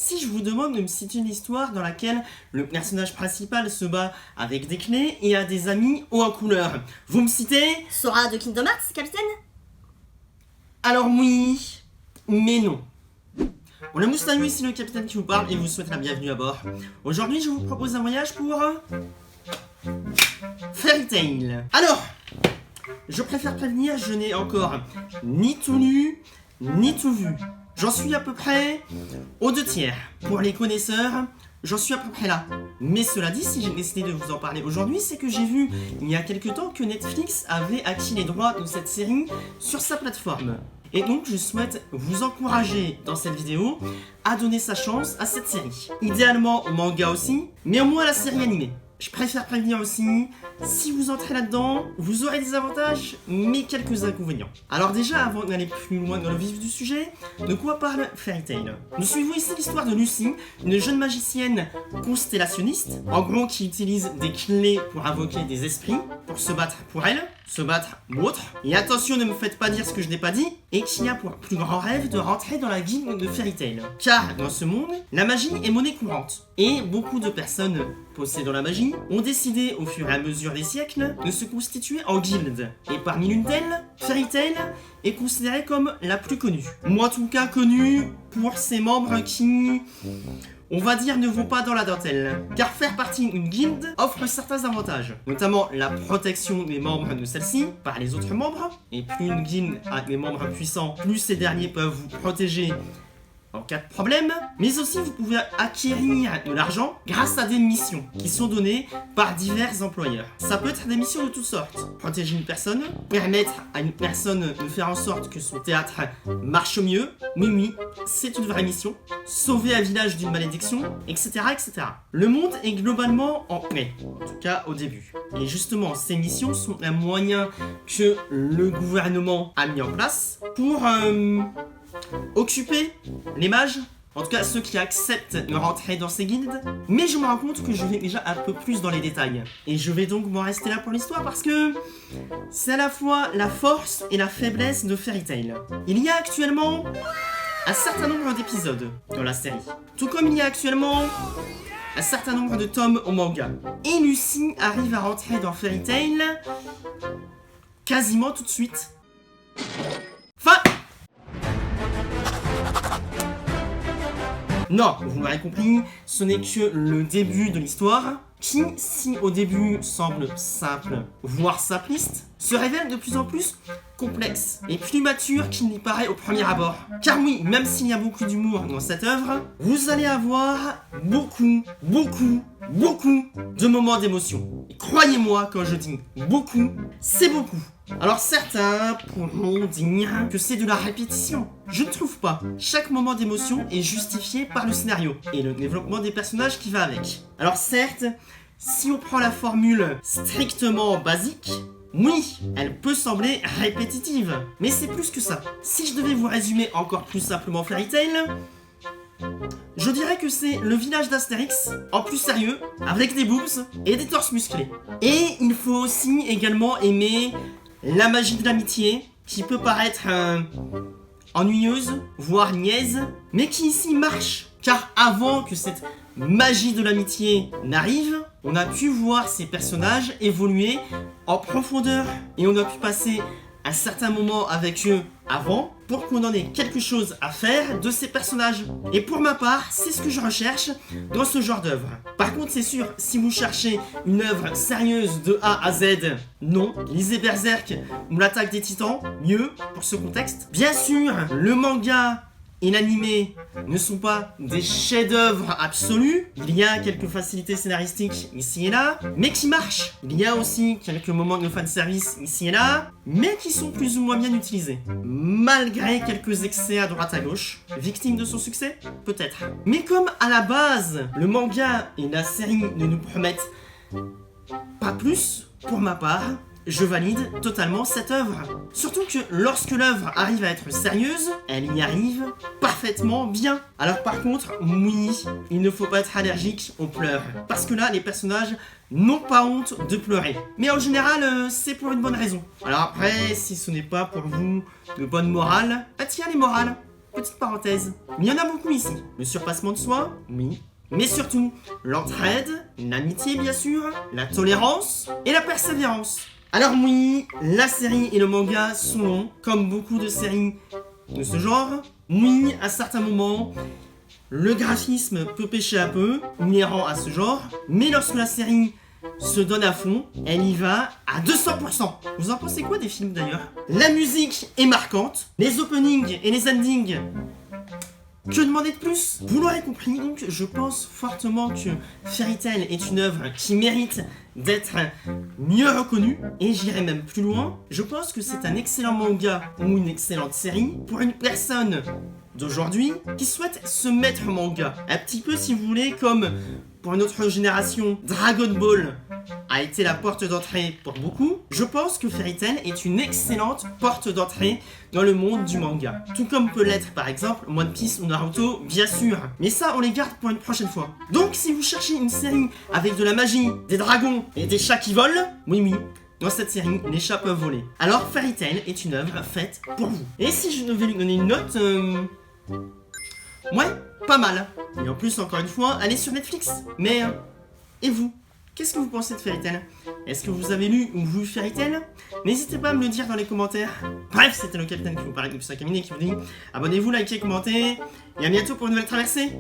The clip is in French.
Si je vous demande de me citer une histoire dans laquelle le personnage principal se bat avec des clés et a des amis hauts en couleur, vous me citez Sora de Kingdom Hearts, capitaine? Alors oui, mais non. On a Moustanou ici, le capitaine qui vous parle et vous souhaite la bienvenue à bord. Aujourd'hui, je vous propose un voyage pour Fairy Tail. Alors, je préfère prévenir, je n'ai encore ni tout lu, ni tout vu. J'en suis à peu près aux 2/3. Pour les connaisseurs, j'en suis à peu près là. Mais cela dit, si j'ai décidé de vous en parler aujourd'hui, c'est que j'ai vu il y a quelques temps que Netflix avait acquis les droits de cette série sur sa plateforme. Et donc je souhaite vous encourager dans cette vidéo à donner sa chance à cette série. Idéalement au manga aussi, mais au moins à la série animée. Je préfère prévenir aussi, si vous entrez là-dedans, vous aurez des avantages, mais quelques inconvénients. Alors déjà, avant d'aller plus loin dans le vif du sujet, de quoi parle Fairy Tail? Nous suivons ici l'histoire de Lucy, une jeune magicienne constellationniste, en gros qui utilise des clés pour invoquer des esprits, pour se battre pour elle, se battre ou autre. Et attention, ne me faites pas dire ce que je n'ai pas dit, et qui a pour plus grand rêve de rentrer dans la guilde de Fairy Tail. Car dans ce monde, la magie est monnaie courante, et beaucoup de personnes possédant la magie ont décidé au fur et à mesure des siècles de se constituer en guilde. Et parmi l'une d'elles, Fairy Tail est considérée comme la plus connue. Moi en tout cas connue pour ses membres qui, on va dire, ne vont pas dans la dentelle. Car faire partie d'une guilde offre certains avantages, notamment la protection des membres de celle-ci par les autres membres. Et plus une guilde a des membres puissants, plus ces derniers peuvent vous protéger en cas de problème, mais aussi vous pouvez acquérir de l'argent grâce à des missions qui sont données par divers employeurs. Ça peut être des missions de toutes sortes. Protéger une personne, permettre à une personne de faire en sorte que son théâtre marche mieux, oui, c'est une vraie mission. Sauver un village d'une malédiction, etc., etc. Le monde est globalement en paix, en tout cas au début. Et justement, ces missions sont un moyen que le gouvernement a mis en place pour occuper les mages, en tout cas ceux qui acceptent de rentrer dans ces guildes. Mais je me rends compte que je vais déjà un peu plus dans les détails. Et je vais donc m'en rester là pour l'histoire parce que c'est à la fois la force et la faiblesse de Fairy Tail. Il y a actuellement un certain nombre d'épisodes dans la série. Tout comme il y a actuellement un certain nombre de tomes au manga. Et Lucy arrive à rentrer dans Fairy Tail quasiment tout de suite. Non, vous m'aurez compris, ce n'est que le début de l'histoire, qui, si au début semble simple, voire simpliste, se révèle de plus en plus complexe et plus mature qu'il n'y paraît au premier abord. Car oui, même s'il y a beaucoup d'humour dans cette œuvre, vous allez avoir beaucoup de moments d'émotion. Et croyez-moi quand je dis beaucoup, c'est beaucoup. Alors certains pourront dire que c'est de la répétition. Je ne trouve pas. Chaque moment d'émotion est justifié par le scénario et le développement des personnages qui va avec. Alors certes, si on prend la formule strictement basique, oui, elle peut sembler répétitive, mais c'est plus que ça. Si je devais vous résumer encore plus simplement Fairy Tail, je dirais que c'est le village d'Astérix, en plus sérieux, avec des boobs et des torses musclés. Et il faut aussi également aimer la magie de l'amitié, qui peut paraître ennuyeuse, voire niaise, mais qui ici marche. Car avant que cette magie de l'amitié n'arrive, on a pu voir ces personnages évoluer en profondeur. Et on a pu passer un certain moment avec eux avant pour qu'on en ait quelque chose à faire de ces personnages. Et pour ma part, c'est ce que je recherche dans ce genre d'œuvre. Par contre, c'est sûr, si vous cherchez une œuvre sérieuse de A à Z, non. Lisez Berserk ou l'Attaque des Titans, mieux pour ce contexte. Bien sûr, le manga et l'animé ne sont pas des chefs-d'œuvre absolus. Il y a quelques facilités scénaristiques ici et là, mais qui marchent. Il y a aussi quelques moments de fanservice ici et là, mais qui sont plus ou moins bien utilisés. Malgré quelques excès à droite à gauche. Victime de son succès? Peut-être. Mais comme à la base, le manga et la série ne nous promettent pas plus, pour ma part, je valide totalement cette œuvre. Surtout que lorsque l'œuvre arrive à être sérieuse, elle y arrive parfaitement bien. Alors par contre, oui, il ne faut pas être allergique aux pleurs. Parce que là, les personnages n'ont pas honte de pleurer. Mais en général, c'est pour une bonne raison. Alors après, si ce n'est pas pour vous de bonne morale, bah tiens les morales. petite parenthèse. Il y en a beaucoup ici. Le surpassement de soi, oui. Mais surtout, l'entraide, l'amitié bien sûr, la tolérance et la persévérance. Alors oui, la série et le manga sont longs, comme beaucoup de séries de ce genre. Oui, à certains moments, le graphisme peut pêcher un peu, inhérent à ce genre, mais lorsque la série se donne à fond, elle y va à 200%. Vous en pensez quoi des films d'ailleurs? La musique est marquante, les openings et les endings. Que demander de plus? Vous l'aurez compris, donc je pense fortement que Fairy Tail est une œuvre qui mérite d'être mieux reconnue, et j'irai même plus loin. Je pense que c'est un excellent manga ou une excellente série pour une personne d'aujourd'hui qui souhaite se mettre au manga. Un petit peu, si vous voulez, comme pour une autre génération, Dragon Ball a été la porte d'entrée pour beaucoup. Je pense que Fairy Tail est une excellente porte d'entrée dans le monde du manga. Tout comme peut l'être par exemple One Piece ou Naruto, bien sûr. Mais ça, on les garde pour une prochaine fois. Donc si vous cherchez une série avec de la magie, des dragons et des chats qui volent, oui, dans cette série, les chats peuvent voler. Alors Fairy Tail est une œuvre faite pour vous. Et si je devais lui donner une note... Ouais, pas mal. Et en plus, encore une fois, elle est sur Netflix. Mais, et vous? Qu'est-ce que vous pensez de Fairy Tail? Est-ce que vous avez lu ou vu Fairy Tail? N'hésitez pas à me le dire dans les commentaires. Bref, c'était le capitaine qui vous parlait depuis 5 minutes et qui vous dit abonnez-vous, likez, commentez. Et à bientôt pour une nouvelle traversée.